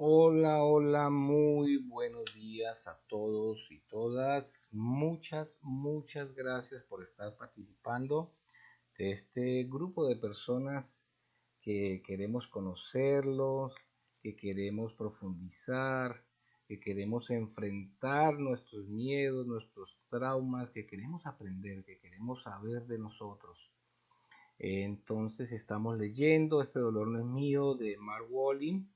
Hola, hola, muy buenos días a todos y todas. Muchas gracias por estar participando de este grupo de personas que queremos conocerlos, que queremos profundizar, que queremos enfrentar nuestros miedos, nuestros traumas, que queremos aprender, que queremos saber de nosotros. Entonces estamos leyendo Este dolor no es mío de Mark Walling,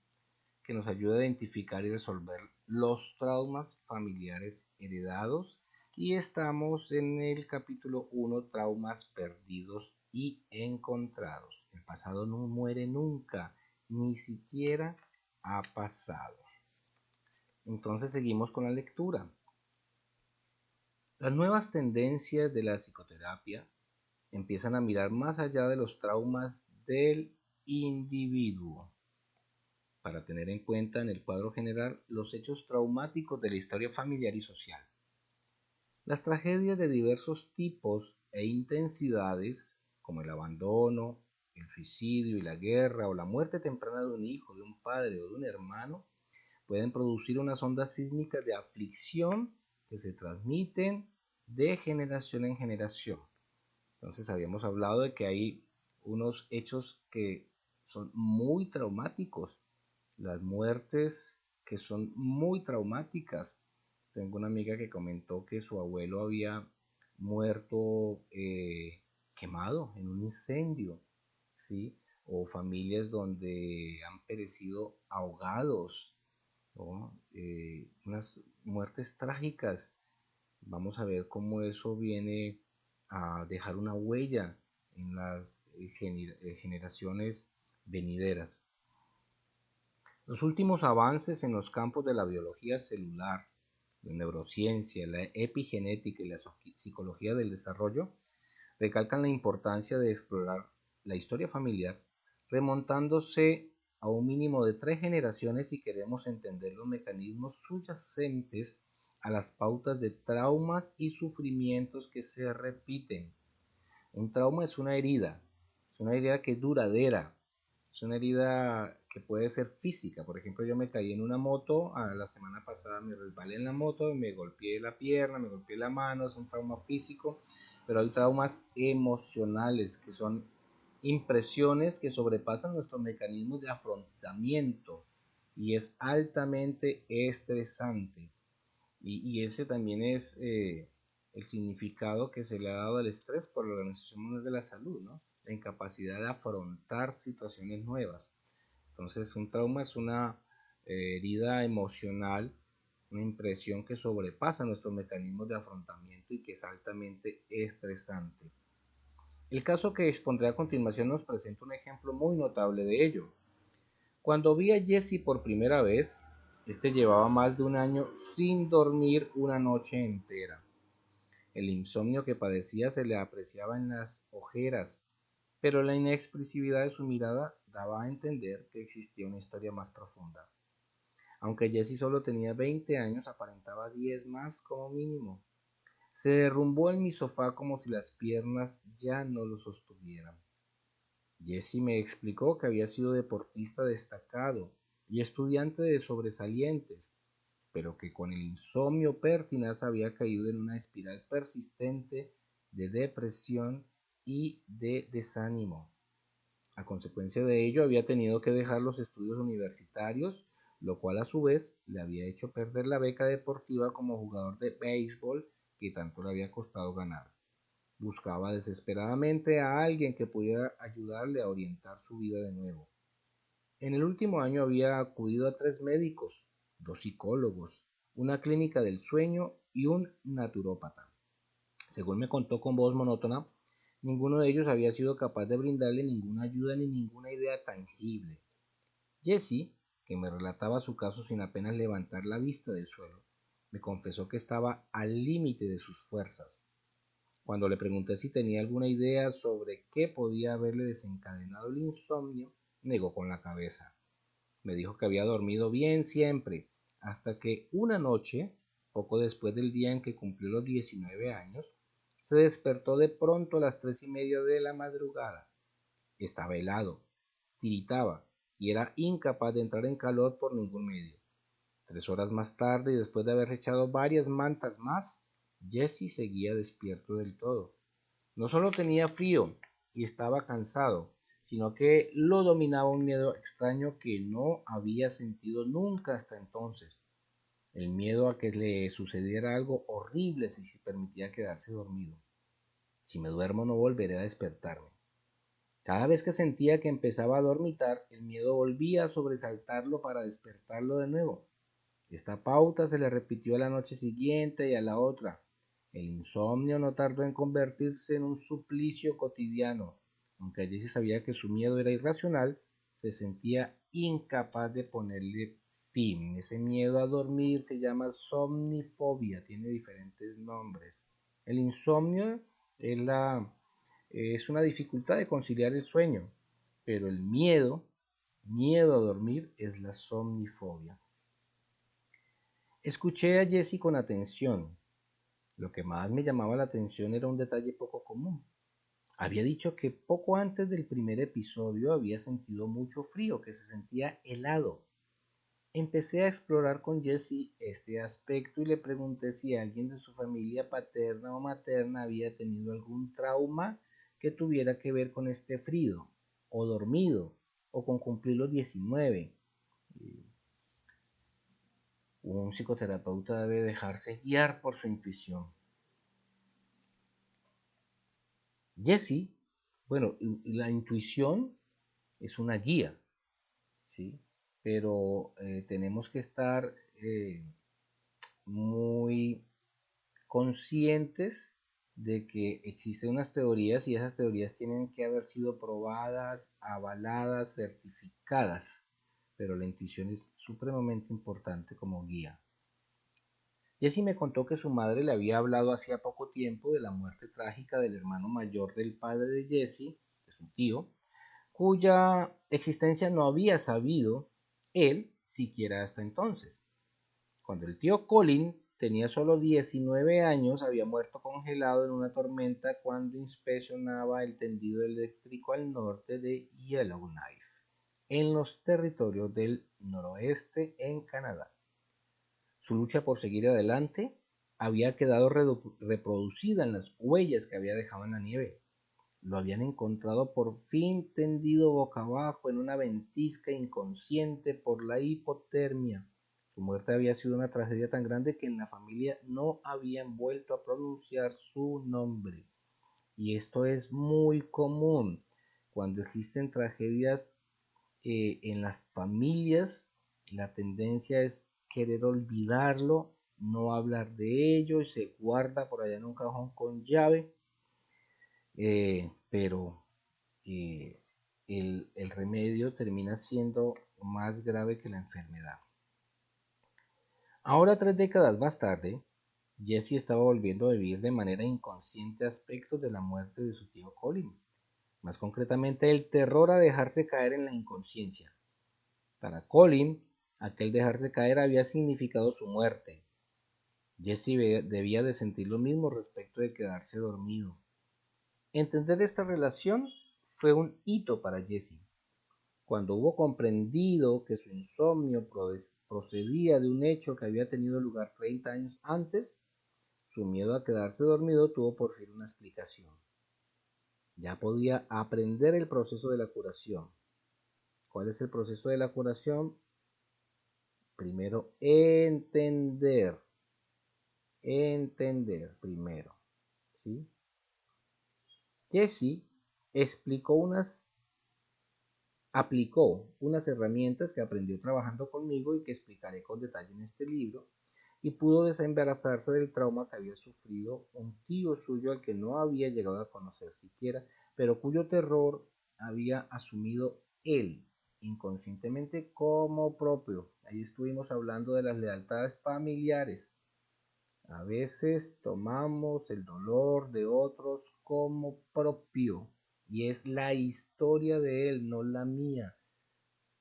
que nos ayuda a identificar y resolver los traumas familiares heredados. Y estamos en el capítulo 1, traumas perdidos y encontrados. El pasado no muere nunca, ni siquiera ha pasado. Entonces seguimos con la lectura. Las nuevas tendencias de la psicoterapia empiezan a mirar más allá de los traumas del individuo para tener en cuenta en el cuadro general los hechos traumáticos de la historia familiar y social. Las tragedias de diversos tipos e intensidades, como el abandono, el suicidio y la guerra o la muerte temprana de un hijo, de un padre o de un hermano, pueden producir unas ondas sísmicas de aflicción que se transmiten de generación en generación. Entonces habíamos hablado de que hay unos hechos que son muy traumáticos, las muertes que son muy traumáticas. Tengo una amiga que comentó que su abuelo había muerto quemado en un incendio, ¿sí? O familias donde han perecido ahogados, ¿no? Unas muertes trágicas. Vamos a ver cómo eso viene a dejar una huella en las generaciones venideras. Los últimos avances en los campos de la biología celular, la neurociencia, la epigenética y la psicología del desarrollo recalcan la importancia de explorar la historia familiar, remontándose a un mínimo de 3 generaciones si queremos entender los mecanismos subyacentes a las pautas de traumas y sufrimientos que se repiten. Un trauma es una herida que es duradera, es una herida que puede ser física. Por ejemplo, yo me caí en una moto, la semana pasada me resbalé en la moto, me golpeé la pierna, me golpeé la mano, es un trauma físico, pero hay traumas emocionales que son impresiones que sobrepasan nuestros mecanismos de afrontamiento y es altamente estresante. Y ese también es el significado que se le ha dado al estrés por la Organización Mundial de la Salud, ¿no? La incapacidad de afrontar situaciones nuevas. Entonces, un trauma es una herida emocional, una impresión que sobrepasa nuestros mecanismos de afrontamiento y que es altamente estresante. El caso que expondré a continuación nos presenta un ejemplo muy notable de ello. Cuando vi a Jesse por primera vez, este llevaba más de un año sin dormir una noche entera. El insomnio que padecía se le apreciaba en las ojeras, pero la inexpresividad de su mirada daba a entender que existía una historia más profunda. Aunque Jesse solo tenía 20 años, aparentaba 10 más como mínimo. Se derrumbó en mi sofá como si las piernas ya no lo sostuvieran. Jesse me explicó que había sido deportista destacado y estudiante de sobresalientes, pero que con el insomnio pertinaz había caído en una espiral persistente de depresión y de desánimo. A consecuencia de ello, había tenido que dejar los estudios universitarios, lo cual a su vez le había hecho perder la beca deportiva como jugador de béisbol que tanto le había costado ganar. Buscaba desesperadamente a alguien que pudiera ayudarle a orientar su vida de nuevo. En el último año había acudido a 3 médicos, 2 psicólogos, una clínica del sueño y un naturópata. Según me contó con voz monótona, ninguno de ellos había sido capaz de brindarle ninguna ayuda ni ninguna idea tangible. Jesse, que me relataba su caso sin apenas levantar la vista del suelo, me confesó que estaba al límite de sus fuerzas. Cuando le pregunté si tenía alguna idea sobre qué podía haberle desencadenado el insomnio, negó con la cabeza. Me dijo que había dormido bien siempre, hasta que una noche, poco después del día en que cumplió los 19 años, se despertó de pronto a las 3:30 de la madrugada. Estaba helado, tiritaba y era incapaz de entrar en calor por ningún medio. 3 horas más tarde, y después de haber echado varias mantas más, Jesse seguía despierto del todo. No solo tenía frío y estaba cansado, sino que lo dominaba un miedo extraño que no había sentido nunca hasta entonces. El miedo a que le sucediera algo horrible si se permitía quedarse dormido. Si me duermo no volveré a despertarme. Cada vez que sentía que empezaba a dormitar, el miedo volvía a sobresaltarlo para despertarlo de nuevo. Esta pauta se le repitió a la noche siguiente y a la otra. El insomnio no tardó en convertirse en un suplicio cotidiano. Aunque Jessie sabía que su miedo era irracional, se sentía incapaz de ponerle fin. Ese miedo a dormir se llama somnifobia, tiene diferentes nombres. El insomnio es, es una dificultad de conciliar el sueño, pero el miedo a dormir, es la somnifobia. Escuché a Jessie con atención. Lo que más me llamaba la atención era un detalle poco común. Había dicho que poco antes del primer episodio había sentido mucho frío, que se sentía helado. Empecé a explorar con Jessie este aspecto y le pregunté si alguien de su familia paterna o materna había tenido algún trauma que tuviera que ver con este frío, o dormido, o con cumplir los 19. Un psicoterapeuta debe dejarse guiar por su intuición. Jessie, bueno, la intuición es una guía, ¿sí? Pero tenemos que estar muy conscientes de que existen unas teorías y esas teorías tienen que haber sido probadas, avaladas, certificadas, pero la intuición es supremamente importante como guía. Jessie me contó que su madre le había hablado hacía poco tiempo de la muerte trágica del hermano mayor del padre de Jessie, de su tío, cuya existencia no había sabido él siquiera hasta entonces. Cuando el tío Colin tenía solo 19 años, había muerto congelado en una tormenta cuando inspeccionaba el tendido eléctrico al norte de Yellowknife, en los territorios del noroeste en Canadá. Su lucha por seguir adelante había quedado reproducida en las huellas que había dejado en la nieve. Lo habían encontrado por fin tendido boca abajo en una ventisca, inconsciente por la hipotermia. Su muerte había sido una tragedia tan grande que en la familia no habían vuelto a pronunciar su nombre. Y esto es muy común cuando existen tragedias en las familias. La tendencia es querer olvidarlo, no hablar de ello y se guarda por allá en un cajón con llave. Pero el remedio termina siendo más grave que la enfermedad. Ahora, 3 décadas más tarde, Jessie estaba volviendo a vivir de manera inconsciente aspectos de la muerte de su tío Colin, más concretamente el terror a dejarse caer en la inconsciencia. Para Colin, aquel dejarse caer había significado su muerte. Jessie debía de sentir lo mismo respecto de quedarse dormido. Entender esta relación fue un hito para Jessie. Cuando hubo comprendido que su insomnio procedía de un hecho que había tenido lugar 30 años antes, su miedo a quedarse dormido tuvo por fin una explicación. Ya podía aprender el proceso de la curación. ¿Cuál es el proceso de la curación? Primero, entender primero, ¿sí? Jessie aplicó unas herramientas que aprendió trabajando conmigo y que explicaré con detalle en este libro, y pudo desembarazarse del trauma que había sufrido un tío suyo al que no había llegado a conocer siquiera, pero cuyo terror había asumido él inconscientemente como propio. Ahí estuvimos hablando de las lealtades familiares. A veces tomamos el dolor de otros como propio y es la historia de él, no la mía.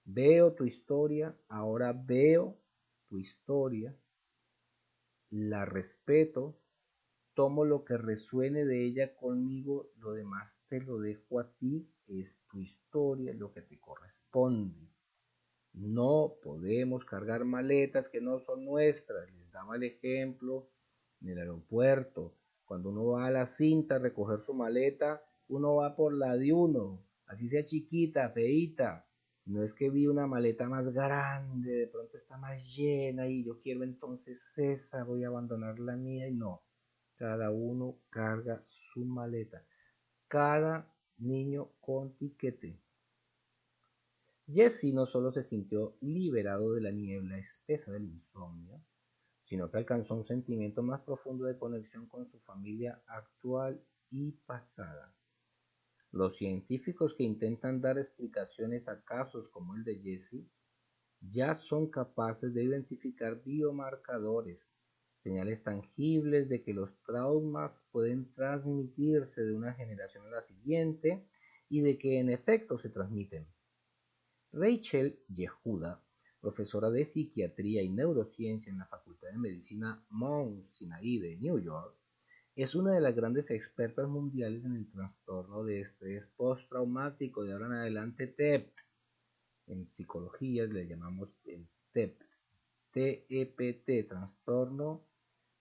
Veo tu historia, ahora veo tu historia, la respeto, tomo lo que resuene de ella conmigo, lo demás te lo dejo a ti, es tu historia, lo que te corresponde. No podemos cargar maletas que no son nuestras. Les daba el ejemplo en el aeropuerto. Cuando uno va a la cinta a recoger su maleta, uno va por la de uno, así sea chiquita, feíta. No es que vi una maleta más grande, de pronto está más llena y yo quiero entonces esa, voy a abandonar la mía y no. Cada uno carga su maleta. Cada niño con tiquete. Jesse no solo se sintió liberado de la niebla espesa del insomnio, sino que alcanzó un sentimiento más profundo de conexión con su familia actual y pasada. Los científicos que intentan dar explicaciones a casos como el de Jesse ya son capaces de identificar biomarcadores, señales tangibles de que los traumas pueden transmitirse de una generación a la siguiente y de que en efecto se transmiten. Rachel Yehuda, profesora de psiquiatría y neurociencia en la Facultad de Medicina Mount Sinai de New York, es una de las grandes expertas mundiales en el trastorno de estrés postraumático, de ahora en adelante TEPT. En psicología le llamamos el TEPT, TEPT, trastorno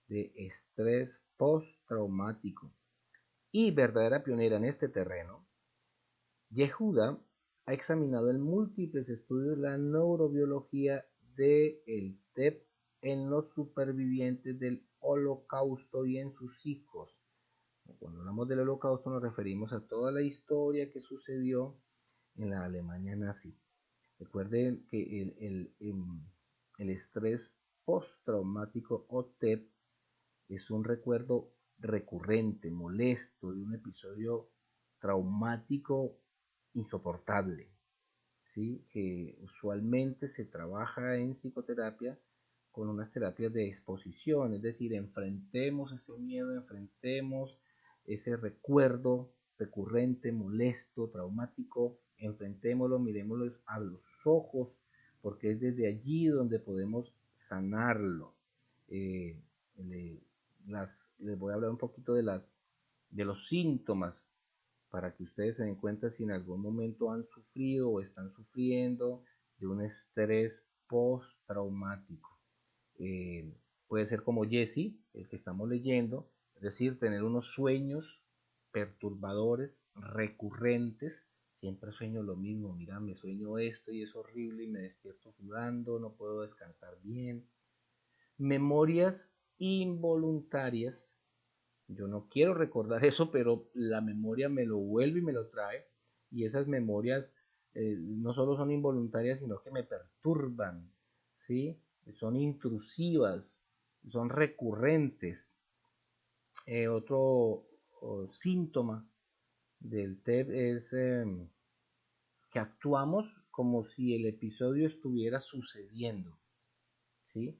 de estrés postraumático. Y verdadera pionera en este terreno, Yehuda ha examinado en múltiples estudios la neurobiología del TEP en los supervivientes del Holocausto y en sus hijos. Cuando hablamos del Holocausto nos referimos a toda la historia que sucedió en la Alemania nazi. Recuerden que el estrés postraumático o TEP es un recuerdo recurrente, molesto, de un episodio traumático insoportable, ¿sí? Que usualmente se trabaja en psicoterapia con unas terapias de exposición, es decir, enfrentemos ese miedo, enfrentemos ese recuerdo recurrente, molesto, traumático, enfrentémoslo, miremoslo a los ojos, porque es desde allí donde podemos sanarlo. Les voy a hablar un poquito de los síntomas para que ustedes se den cuenta si en algún momento han sufrido o están sufriendo de un estrés postraumático. Puede ser como Jesse, el que estamos leyendo, es decir, tener unos sueños perturbadores, recurrentes. Siempre sueño lo mismo, mira, me sueño esto y es horrible y me despierto sudando, no puedo descansar bien. Memorias involuntarias. Yo no quiero recordar eso, pero la memoria me lo vuelve y me lo trae. Y esas memorias no solo son involuntarias, sino que me perturban, ¿sí? Son intrusivas, son recurrentes. Otro síntoma del TEP es que actuamos como si el episodio estuviera sucediendo, ¿sí?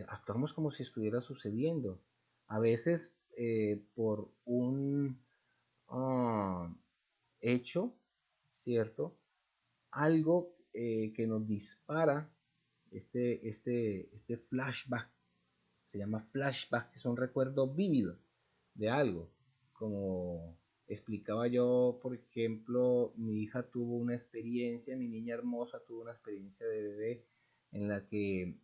Actuamos como si estuviera sucediendo. A veces por un hecho, ¿cierto? Algo que nos dispara este flashback, se llama flashback, es un recuerdo vívido de algo. Como explicaba yo, por ejemplo, mi hija tuvo una experiencia, mi niña hermosa tuvo una experiencia de bebé en la que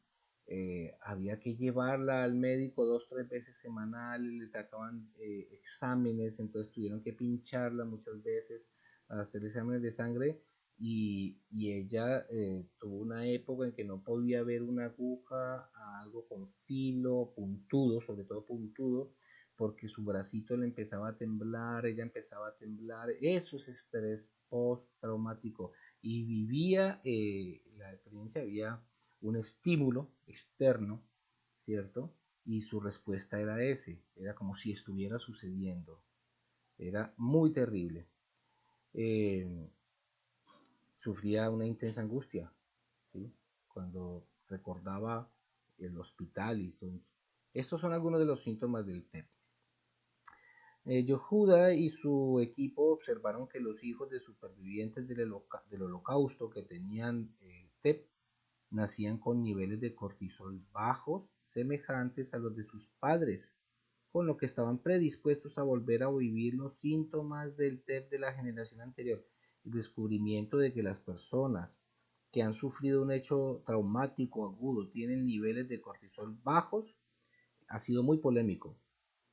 había que llevarla al médico 2 o 3 veces semanales, le sacaban exámenes, entonces tuvieron que pincharla muchas veces para hacer exámenes de sangre y ella tuvo una época en que no podía ver una aguja, algo con filo, puntudo, sobre todo puntudo, porque su bracito le empezaba a temblar, ella empezaba a temblar. Eso es estrés postraumático. Y vivía la experiencia, había un estímulo externo, ¿cierto? Y su respuesta era ese, era como si estuviera sucediendo. Era muy terrible. Eh, Sufría una intensa angustia, ¿sí? Cuando recordaba el hospital y todo. Estos son algunos de los síntomas del TEP. Yehuda y su equipo observaron que los hijos de supervivientes del holocausto que tenían TEP nacían con niveles de cortisol bajos, semejantes a los de sus padres, con lo que estaban predispuestos a volver a vivir los síntomas del TEP de la generación anterior. El descubrimiento de que las personas que han sufrido un hecho traumático agudo tienen niveles de cortisol bajos ha sido muy polémico,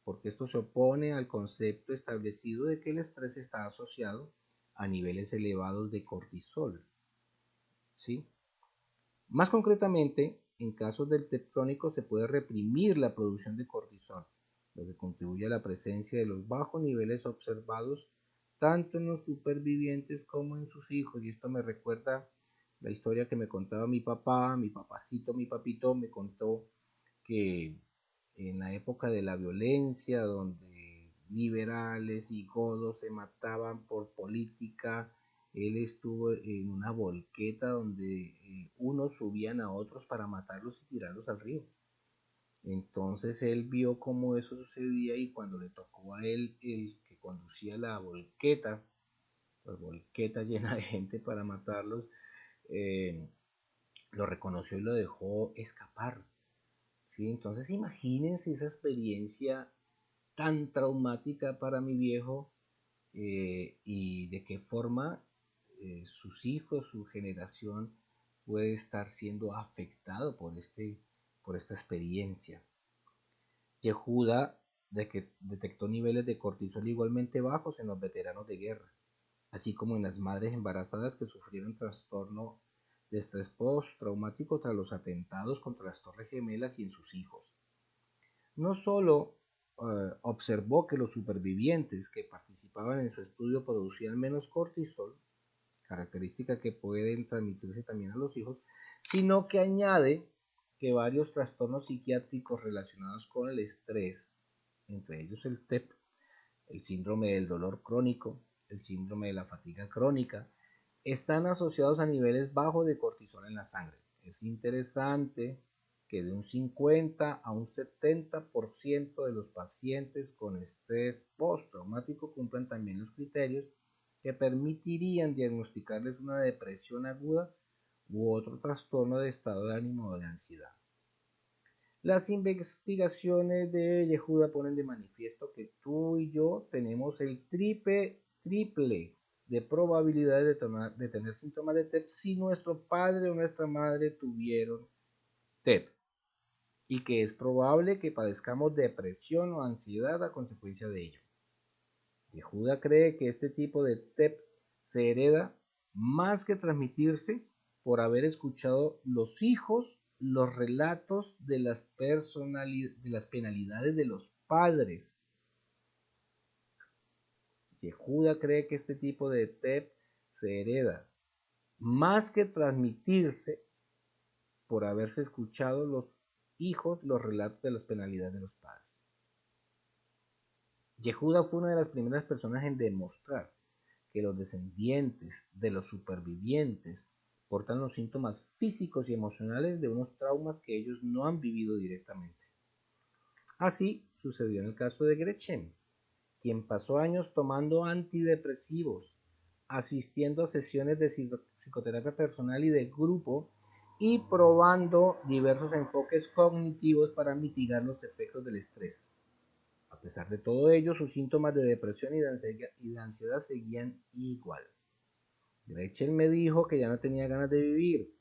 porque esto se opone al concepto establecido de que el estrés está asociado a niveles elevados de cortisol, ¿sí? Más concretamente, en casos del TEP crónico se puede reprimir la producción de cortisol, lo que contribuye a la presencia de los bajos niveles observados tanto en los supervivientes como en sus hijos. Y esto me recuerda la historia que me contaba mi papá, mi papacito, mi papito, me contó que en la época de la violencia, donde liberales y godos se mataban por política, él estuvo en una volqueta donde unos subían a otros para matarlos y tirarlos al río. Entonces él vio cómo eso sucedía y cuando le tocó a él el que conducía la volqueta llena de gente para matarlos, eh, lo reconoció y lo dejó escapar. ¿Sí? Entonces imagínense esa experiencia tan traumática para mi viejo, y de qué forma sus hijos, su generación puede estar siendo afectado por esta experiencia. Yehuda detectó niveles de cortisol igualmente bajos en los veteranos de guerra, así como en las madres embarazadas que sufrieron trastorno de estrés postraumático tras los atentados contra las Torres Gemelas y en sus hijos. No solo observó que los supervivientes que participaban en su estudio producían menos cortisol, característica que pueden transmitirse también a los hijos, sino que añade que varios trastornos psiquiátricos relacionados con el estrés, entre ellos el TEP, el síndrome del dolor crónico, el síndrome de la fatiga crónica, están asociados a niveles bajos de cortisol en la sangre. Es interesante que de un 50 a un 70% de los pacientes con estrés postraumático cumplan también los criterios que permitirían diagnosticarles una depresión aguda u otro trastorno de estado de ánimo o de ansiedad. Las investigaciones de Yehuda ponen de manifiesto que tú y yo tenemos el triple de probabilidades de tener síntomas de TEP si nuestro padre o nuestra madre tuvieron TEP, y que es probable que padezcamos depresión o ansiedad a consecuencia de ello. Yehuda cree que este tipo de TEP se hereda más que transmitirse por haber escuchado los hijos los relatos de las penalidades de los padres. Yehuda cree que este tipo de TEP se hereda más que transmitirse por haberse escuchado los hijos los relatos de las penalidades de los padres. Yehuda fue una de las primeras personas en demostrar que los descendientes de los supervivientes portan los síntomas físicos y emocionales de unos traumas que ellos no han vivido directamente. Así sucedió en el caso de Gretchen, quien pasó años tomando antidepresivos, asistiendo a sesiones de psicoterapia personal y de grupo y probando diversos enfoques cognitivos para mitigar los efectos del estrés. A pesar de todo ello, sus síntomas de depresión y de ansiedad seguían igual. Gretchen me dijo que ya no tenía ganas de vivir.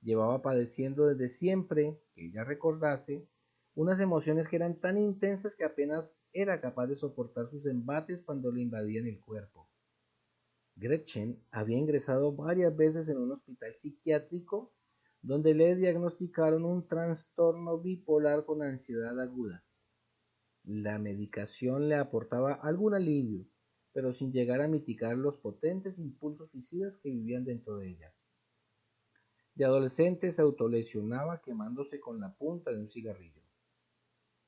Llevaba padeciendo desde siempre, que ella recordase, unas emociones que eran tan intensas que apenas era capaz de soportar sus embates cuando le invadían el cuerpo. Gretchen había ingresado varias veces en un hospital psiquiátrico donde le diagnosticaron un trastorno bipolar con ansiedad aguda. La medicación le aportaba algún alivio, pero sin llegar a mitigar los potentes impulsos suicidas que vivían dentro de ella. De adolescente se autolesionaba quemándose con la punta de un cigarrillo.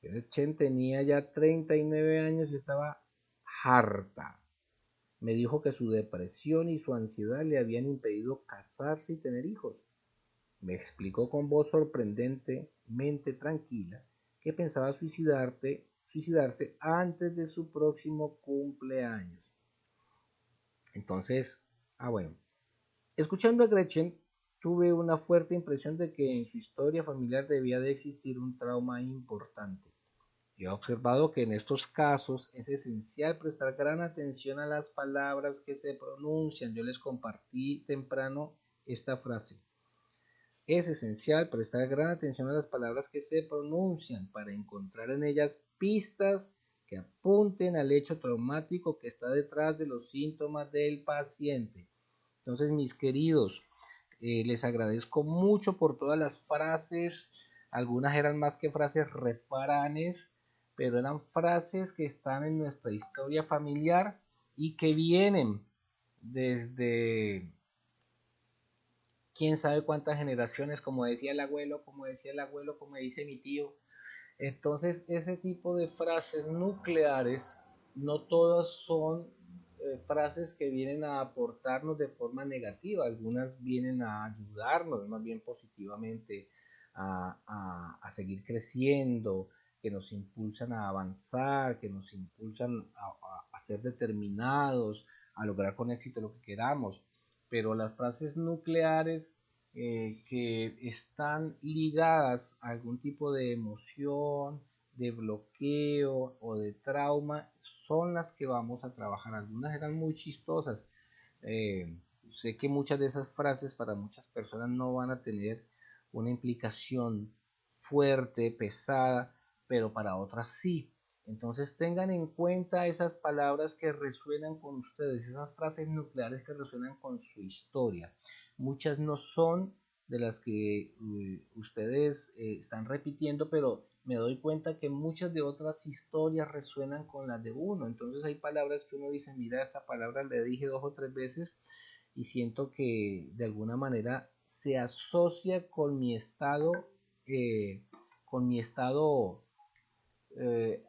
Gretchen tenía ya 39 años y estaba harta. Me dijo que su depresión y su ansiedad le habían impedido casarse y tener hijos. Me explicó con voz sorprendentemente tranquila que pensaba suicidarse antes de su próximo cumpleaños. Entonces, bueno, escuchando a Gretchen, tuve una fuerte impresión de que en su historia familiar debía de existir un trauma importante. Yo he observado que en estos casos es esencial prestar gran atención a las palabras que se pronuncian. Yo les compartí temprano esta frase. Es esencial prestar gran atención a las palabras que se pronuncian para encontrar en ellas pistas que apunten al hecho traumático que está detrás de los síntomas del paciente. Entonces, mis queridos, les agradezco mucho por todas las frases. Algunas eran más que frases refranes, pero eran frases que están en nuestra historia familiar y que vienen desde quién sabe cuántas generaciones, como decía el abuelo, como dice mi tío. Entonces, ese tipo de frases nucleares, no todas son frases que vienen a aportarnos de forma negativa, algunas vienen a ayudarnos más bien positivamente a seguir creciendo, que nos impulsan a avanzar, que nos impulsan a ser determinados, a lograr con éxito lo que queramos. Pero las frases nucleares que están ligadas a algún tipo de emoción, de bloqueo o de trauma, son las que vamos a trabajar. Algunas eran muy chistosas. Sé que muchas de esas frases para muchas personas no van a tener una implicación fuerte, pesada, pero para otras sí. Entonces tengan en cuenta esas palabras que resuenan con ustedes, esas frases nucleares que resuenan con su historia. Muchas no son de las que ustedes están repitiendo, pero me doy cuenta que muchas de otras historias resuenan con las de uno. Entonces hay palabras que uno dice, mira, esta palabra le dije 2 o 3 veces y siento que de alguna manera se asocia eh, con mi estado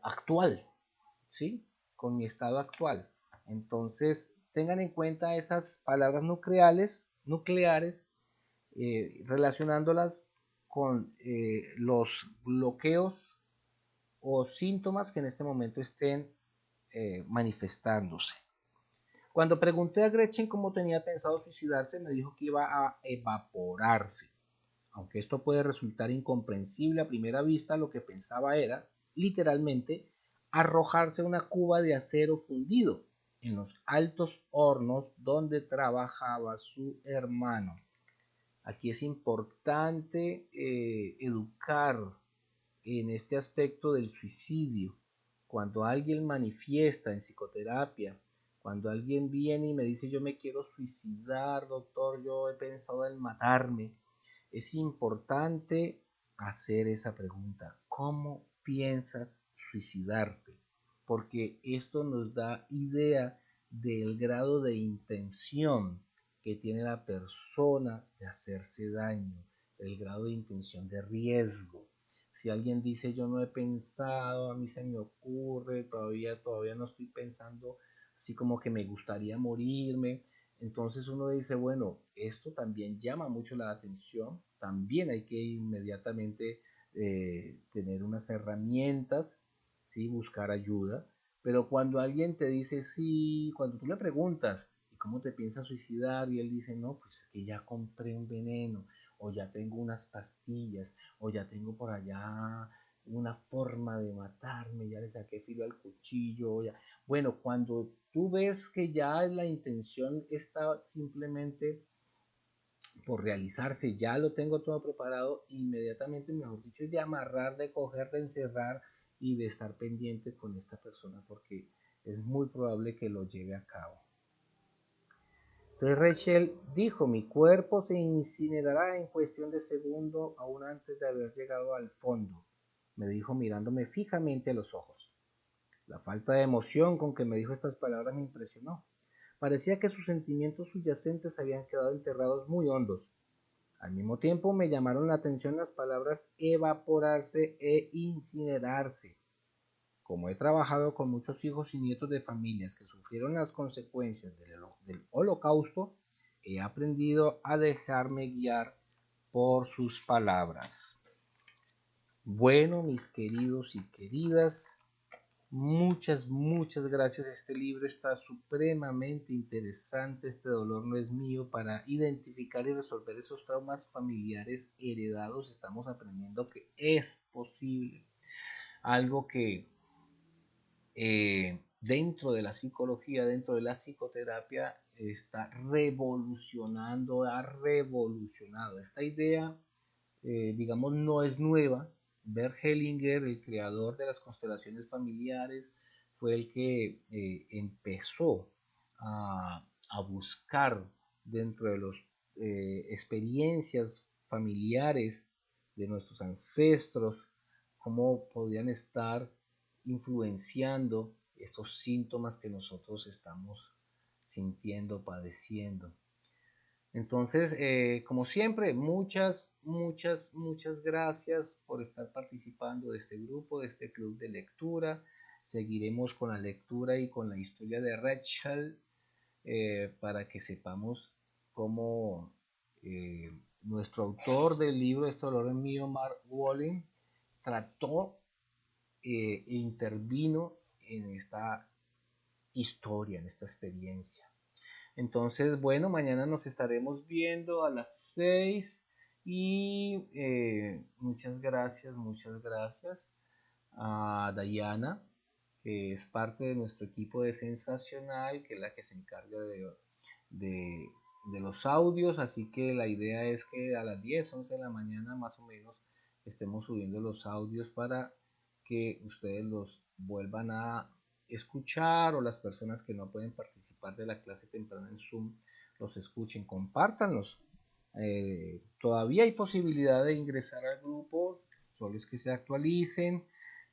actual, ¿sí? Con mi estado actual. Entonces, tengan en cuenta esas palabras nucleares relacionándolas con los bloqueos o síntomas que en este momento estén manifestándose. Cuando pregunté a Gretchen cómo tenía pensado suicidarse, me dijo que iba a evaporarse. Aunque esto puede resultar incomprensible a primera vista, lo que pensaba era, literalmente, arrojarse una cuba de acero fundido en los altos hornos donde trabajaba su hermano. Aquí es importante educar en este aspecto del suicidio. Cuando alguien manifiesta en psicoterapia, cuando alguien viene y me dice yo me quiero suicidar, doctor, yo he pensado en matarme, es importante hacer esa pregunta. ¿Cómo piensas suicidarte? Porque esto nos da idea del grado de intención que tiene la persona de hacerse daño, el grado de intención de riesgo. Si alguien dice yo no he pensado, a mí se me ocurre, todavía no estoy pensando así como que me gustaría morirme, entonces uno dice, bueno, esto también llama mucho la atención, también hay que inmediatamente tener unas herramientas, ¿sí? Buscar ayuda, pero cuando alguien te dice sí, cuando tú le preguntas, ¿y cómo te piensas suicidar? Y él dice, no, pues es que ya compré un veneno, o ya tengo unas pastillas, o ya tengo por allá una forma de matarme, ya le saqué filo al cuchillo, ya. Bueno, cuando tú ves que ya la intención está simplemente por realizarse, ya lo tengo todo preparado, inmediatamente, mejor dicho, es de amarrar, de coger, de encerrar y de estar pendiente con esta persona porque es muy probable que lo lleve a cabo. Entonces Rachel dijo, mi cuerpo se incinerará en cuestión de segundo aún antes de haber llegado al fondo, me dijo mirándome fijamente a los ojos. La falta de emoción con que me dijo estas palabras me impresionó. Parecía que sus sentimientos subyacentes habían quedado enterrados muy hondos. Al mismo tiempo me llamaron la atención las palabras evaporarse e incinerarse. Como he trabajado con muchos hijos y nietos de familias que sufrieron las consecuencias del holocausto, he aprendido a dejarme guiar por sus palabras. Bueno, mis queridos y queridas, muchas gracias. Este libro está supremamente interesante. Este dolor no es mío. Para identificar y resolver esos traumas familiares heredados, estamos aprendiendo que es posible. Algo que dentro de la psicología, dentro de la psicoterapia, está revolucionando, ha revolucionado esta idea digamos, no es nueva. Bert Hellinger, el creador de las constelaciones familiares, fue el que empezó a buscar dentro de las experiencias familiares de nuestros ancestros cómo podían estar influenciando estos síntomas que nosotros estamos sintiendo, padeciendo. Entonces, como siempre, muchas gracias por estar participando de este grupo, de este club de lectura. Seguiremos con la lectura y con la historia de Rachel para que sepamos cómo nuestro autor del libro Este dolor es mío, Mark Walling, trató e intervino en esta historia, en esta experiencia. Entonces, bueno, mañana nos estaremos viendo a las 6 y muchas gracias a Dayana, que es parte de nuestro equipo de Sensacional, que es la que se encarga de, de los audios, así que la idea es que a las 10, 11 de la mañana más o menos estemos subiendo los audios para que ustedes los vuelvan a escuchar o las personas que no pueden participar de la clase temprana en Zoom los escuchen, compártanlos. Todavía hay posibilidad de ingresar al grupo, solo es que se actualicen.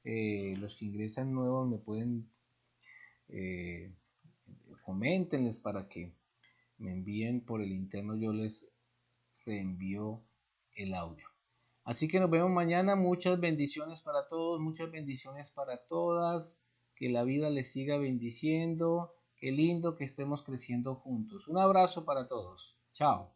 Los que ingresan nuevos me pueden coméntenles para que me envíen por el interno, yo les reenvío el audio. Así que nos vemos mañana. Muchas bendiciones para todos, muchas bendiciones para todas. Que la vida les siga bendiciendo. Qué lindo que estemos creciendo juntos. Un abrazo para todos. Chao.